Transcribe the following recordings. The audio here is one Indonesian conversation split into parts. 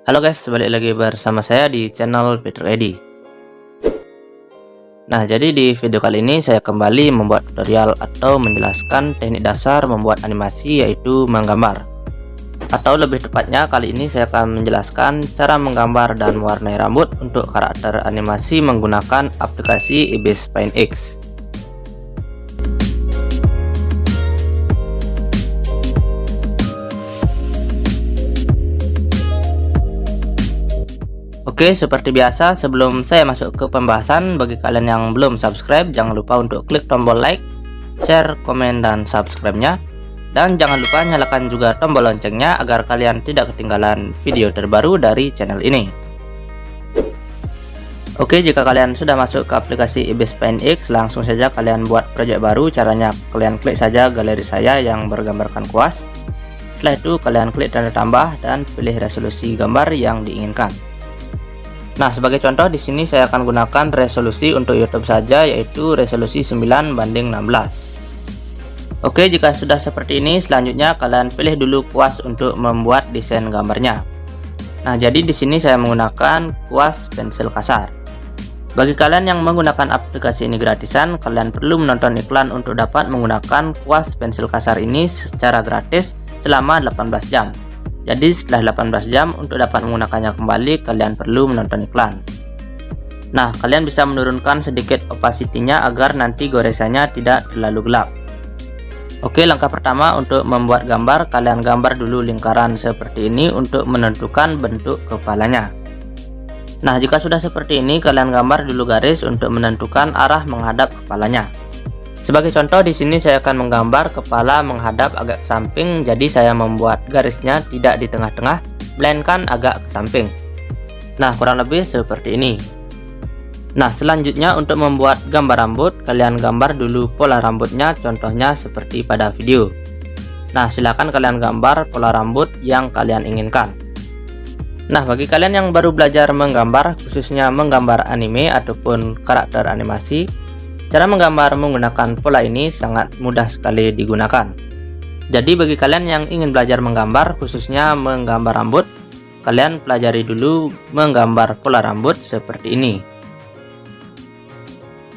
Halo guys, balik lagi bersama saya di channel Peter Edi. Nah, jadi di video kali ini saya kembali membuat tutorial atau menjelaskan teknik dasar membuat animasi, yaitu menggambar. Atau lebih tepatnya, kali ini saya akan menjelaskan cara menggambar dan mewarnai rambut untuk karakter animasi menggunakan aplikasi Ibis Paint X. Oke, seperti biasa, sebelum saya masuk ke pembahasan, bagi kalian yang belum subscribe, jangan lupa untuk klik tombol like, share, komen, dan subscribe-nya. Dan jangan lupa nyalakan juga tombol loncengnya agar kalian tidak ketinggalan video terbaru dari channel ini. Oke, jika kalian sudah masuk ke aplikasi Ibis Paint X, langsung saja kalian buat project baru. Caranya kalian klik saja galeri saya yang bergambarkan kuas. Setelah itu kalian klik tanda tambah dan pilih resolusi gambar yang diinginkan. Nah, sebagai contoh di sini saya akan gunakan resolusi untuk YouTube saja, yaitu resolusi 9:16. Oke, jika sudah seperti ini, selanjutnya kalian pilih dulu kuas untuk membuat desain gambarnya. Nah, jadi di sini saya menggunakan kuas pensil kasar. Bagi kalian yang menggunakan aplikasi ini gratisan, kalian perlu menonton iklan untuk dapat menggunakan kuas pensil kasar ini secara gratis selama 18 jam. Jadi setelah 18 jam untuk dapat menggunakannya kembali, kalian perlu menonton iklan. Nah, kalian bisa menurunkan sedikit opacity-nya agar nanti goresannya tidak terlalu gelap. Oke, langkah pertama untuk membuat gambar, kalian gambar dulu lingkaran seperti ini untuk menentukan bentuk kepalanya. Nah, jika sudah seperti ini, kalian gambar dulu garis untuk menentukan arah menghadap kepalanya. Sebagai contoh di sini saya akan menggambar kepala menghadap agak ke samping, jadi saya membuat garisnya tidak di tengah-tengah, melainkan agak ke samping. Nah, kurang lebih seperti ini. Nah, selanjutnya untuk membuat gambar rambut, kalian gambar dulu pola rambutnya, contohnya seperti pada video. Nah, silakan kalian gambar pola rambut yang kalian inginkan. Nah, bagi kalian yang baru belajar menggambar, khususnya menggambar anime ataupun karakter animasi, cara menggambar menggunakan pola ini sangat mudah sekali digunakan. Jadi bagi kalian yang ingin belajar menggambar, khususnya menggambar rambut, kalian pelajari dulu menggambar pola rambut seperti ini.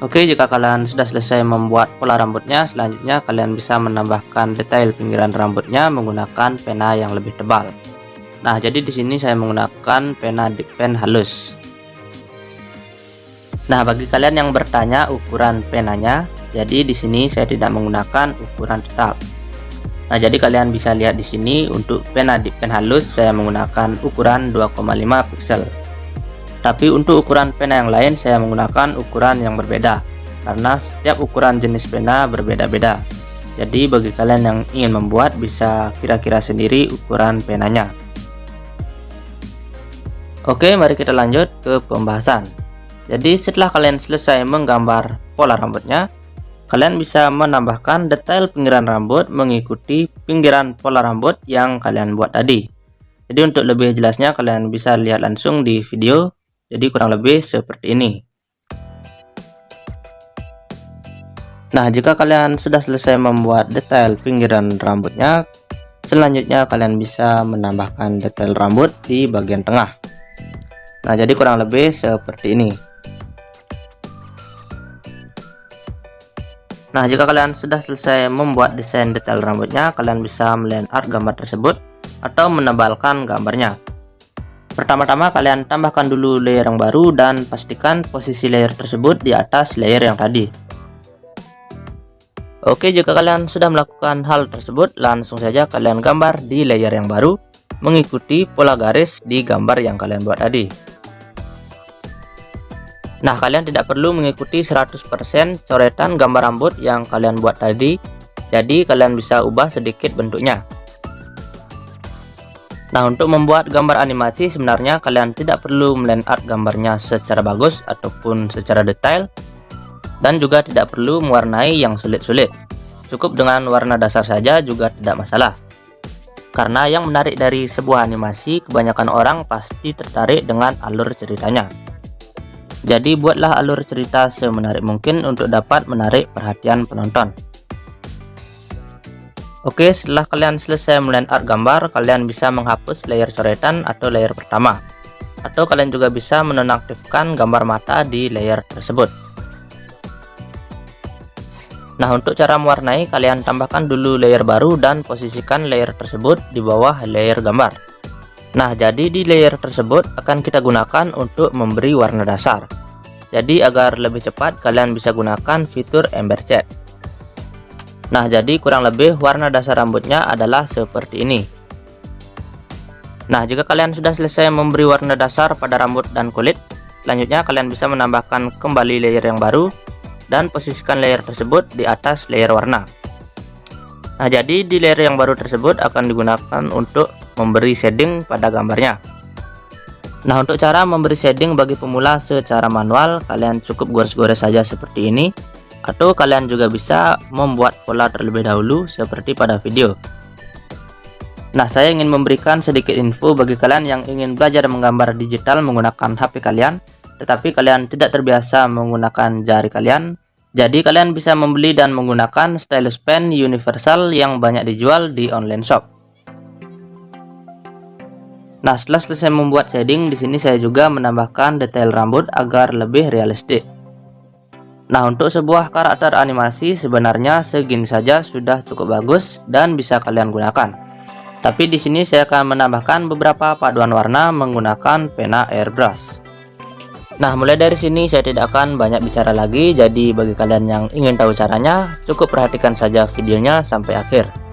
Oke, jika kalian sudah selesai membuat pola rambutnya, selanjutnya kalian bisa menambahkan detail pinggiran rambutnya menggunakan pena yang lebih tebal. Nah, jadi di sini saya menggunakan pena dip pen halus. Nah, bagi kalian yang bertanya ukuran penanya, jadi di sini saya tidak menggunakan ukuran tetap. Nah, jadi kalian bisa lihat di sini untuk pena dip pen halus saya menggunakan ukuran 2,5 pixel. Tapi untuk ukuran pena yang lain saya menggunakan ukuran yang berbeda, karena setiap ukuran jenis pena berbeda-beda. Jadi bagi kalian yang ingin membuat bisa kira-kira sendiri ukuran penanya. Oke, mari kita lanjut ke pembahasan. Jadi setelah kalian selesai menggambar pola rambutnya, kalian bisa menambahkan detail pinggiran rambut mengikuti pinggiran pola rambut yang kalian buat tadi. Jadi untuk lebih jelasnya kalian bisa lihat langsung di video. Jadi kurang lebih seperti ini. Nah, jika kalian sudah selesai membuat detail pinggiran rambutnya, selanjutnya kalian bisa menambahkan detail rambut di bagian tengah. Nah, jadi kurang lebih seperti ini. Nah, jika kalian sudah selesai membuat desain detail rambutnya, kalian bisa meline art gambar tersebut atau menebalkan gambarnya. Pertama-tama kalian tambahkan dulu layer yang baru dan pastikan posisi layer tersebut di atas layer yang tadi. Oke, jika kalian sudah melakukan hal tersebut, langsung saja kalian gambar di layer yang baru mengikuti pola garis di gambar yang kalian buat tadi. Nah, kalian tidak perlu mengikuti 100% coretan gambar rambut yang kalian buat tadi, jadi kalian bisa ubah sedikit bentuknya. Nah, untuk membuat gambar animasi sebenarnya kalian tidak perlu meline art gambarnya secara bagus ataupun secara detail, dan juga tidak perlu mewarnai yang sulit-sulit. Cukup dengan warna dasar saja juga tidak masalah. Karena yang menarik dari sebuah animasi, kebanyakan orang pasti tertarik dengan alur ceritanya. Jadi buatlah alur cerita semenarik mungkin untuk dapat menarik perhatian penonton. Oke, setelah kalian selesai meland art gambar, kalian bisa menghapus layer coretan atau layer pertama. Atau kalian juga bisa menonaktifkan gambar mata di layer tersebut. Nah, untuk cara mewarnai, kalian tambahkan dulu layer baru dan posisikan layer tersebut di bawah layer gambar. Nah, jadi di layer tersebut akan kita gunakan untuk memberi warna dasar. Jadi agar lebih cepat, kalian bisa gunakan fitur Ember Cat. Nah, jadi kurang lebih warna dasar rambutnya adalah seperti ini. Nah, jika kalian sudah selesai memberi warna dasar pada rambut dan kulit, selanjutnya kalian bisa menambahkan kembali layer yang baru dan posisikan layer tersebut di atas layer warna. Nah, jadi di layer yang baru tersebut akan digunakan untuk memberi shading pada gambarnya. Nah, untuk cara memberi shading bagi pemula secara manual, kalian cukup gores-gores saja seperti ini. Atau kalian juga bisa membuat pola terlebih dahulu seperti pada video. Nah, saya ingin memberikan sedikit info bagi kalian yang ingin belajar menggambar digital menggunakan HP kalian, tetapi kalian tidak terbiasa menggunakan jari kalian. Jadi kalian bisa membeli dan menggunakan stylus pen universal yang banyak dijual di online shop. Nah, setelah selesai membuat shading, di sini saya juga menambahkan detail rambut agar lebih realistik. Nah, untuk sebuah karakter animasi sebenarnya segini saja sudah cukup bagus dan bisa kalian gunakan. Tapi di sini saya akan menambahkan beberapa paduan warna menggunakan pena airbrush. Nah, mulai dari sini saya tidak akan banyak bicara lagi, jadi bagi kalian yang ingin tahu caranya, cukup perhatikan saja videonya sampai akhir.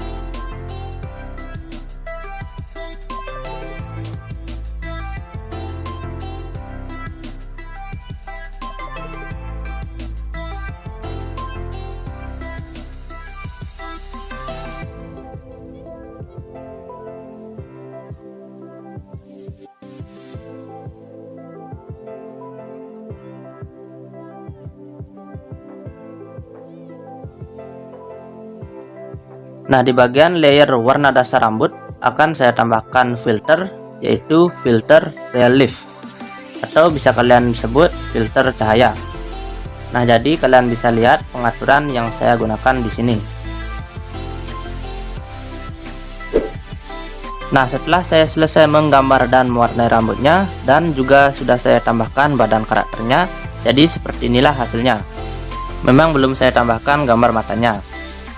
Nah, di bagian layer warna dasar rambut akan saya tambahkan filter, yaitu filter relief atau bisa kalian sebut filter cahaya. Nah, jadi kalian bisa lihat pengaturan yang saya gunakan di sini. Nah, setelah saya selesai menggambar dan mewarnai rambutnya dan juga sudah saya tambahkan badan karakternya, jadi seperti inilah hasilnya. Memang belum saya tambahkan gambar matanya.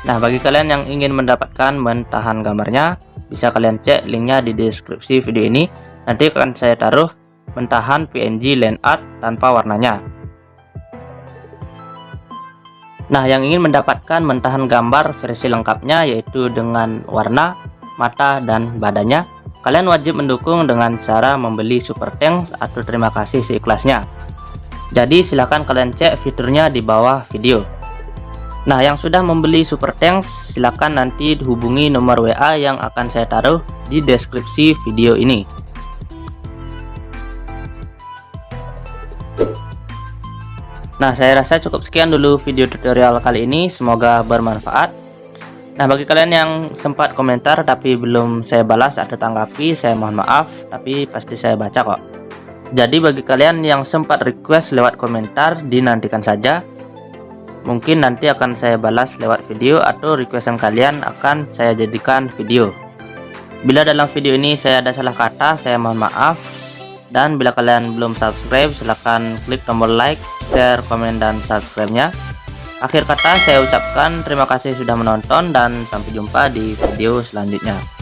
Nah, bagi kalian yang ingin mendapatkan mentahan gambarnya, bisa kalian cek linknya di deskripsi video ini. Nanti akan saya taruh mentahan PNG land art tanpa warnanya. Nah, yang ingin mendapatkan mentahan gambar versi lengkapnya, yaitu dengan warna, mata, dan badannya, kalian wajib mendukung dengan cara membeli super thanks atau terima kasih seikhlasnya. Jadi silahkan kalian cek fiturnya di bawah video. Nah, yang sudah membeli super thanks, silakan nanti hubungi nomor WA yang akan saya taruh di deskripsi video ini. Nah, saya rasa cukup sekian dulu video tutorial kali ini, semoga bermanfaat. Nah, bagi kalian yang sempat komentar tapi belum saya balas atau tanggapi, saya mohon maaf, tapi pasti saya baca kok. Jadi bagi kalian yang sempat request lewat komentar, dinantikan saja. Mungkin nanti akan saya balas lewat video atau requestan kalian akan saya jadikan video. Bila dalam video ini saya ada salah kata, saya mohon maaf. Dan bila kalian belum subscribe, silahkan klik tombol like, share, komen, dan subscribe-nya. Akhir kata saya ucapkan terima kasih sudah menonton dan sampai jumpa di video selanjutnya.